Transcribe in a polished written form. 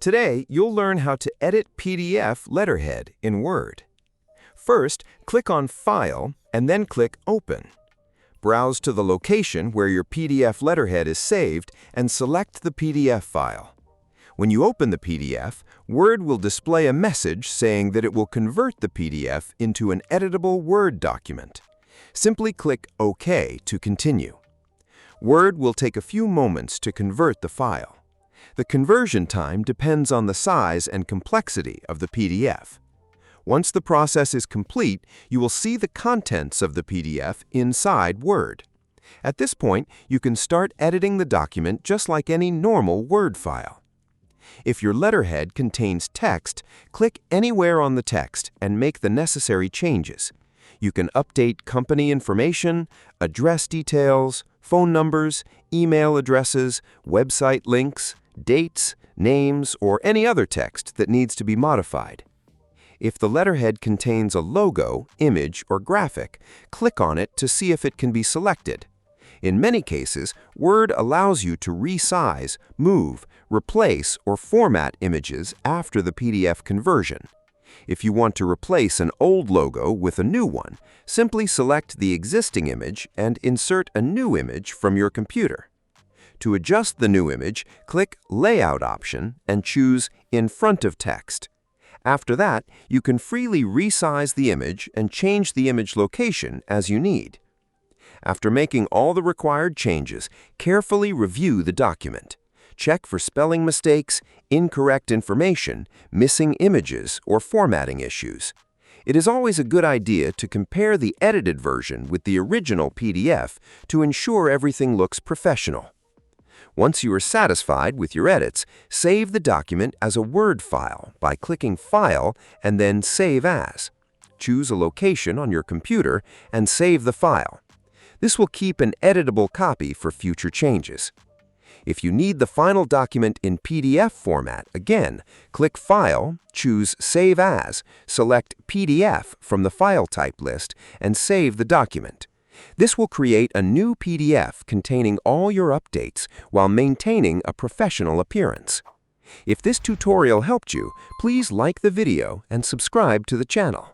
Today, you'll learn how to edit PDF letterhead in Word. First, click on File and then click Open. Browse to the location where your PDF letterhead is saved and select the PDF file. When you open the PDF, Word will display a message saying that it will convert the PDF into an editable Word document. Simply click OK to continue. Word will take a few moments to convert the file. The conversion time depends on the size and complexity of the PDF. Once the process is complete, you will see the contents of the PDF inside Word. At this point, you can start editing the document just like any normal Word file. If your letterhead contains text, click anywhere on the text and make the necessary changes. You can update company information, address details, phone numbers, email addresses, website links, dates, names, or any other text that needs to be modified. If the letterhead contains a logo, image, or graphic, click on it to see if it can be selected. In many cases, Word allows you to resize, move, replace, or format images after the PDF conversion. If you want to replace an old logo with a new one, simply select the existing image and insert a new image from your computer. To adjust the new image, click Layout option and choose In Front of Text. After that, you can freely resize the image and change the image location as you need. After making all the required changes, carefully review the document. Check for spelling mistakes, incorrect information, missing images, or formatting issues. It is always a good idea to compare the edited version with the original PDF to ensure everything looks professional. Once you are satisfied with your edits, save the document as a Word file by clicking File and then Save As. Choose a location on your computer and save the file. This will keep an editable copy for future changes. If you need the final document in PDF format, again, click File, choose Save As, select PDF from the file type list, and save the document. This will create a new PDF containing all your updates while maintaining a professional appearance. If this tutorial helped you, please like the video and subscribe to the channel.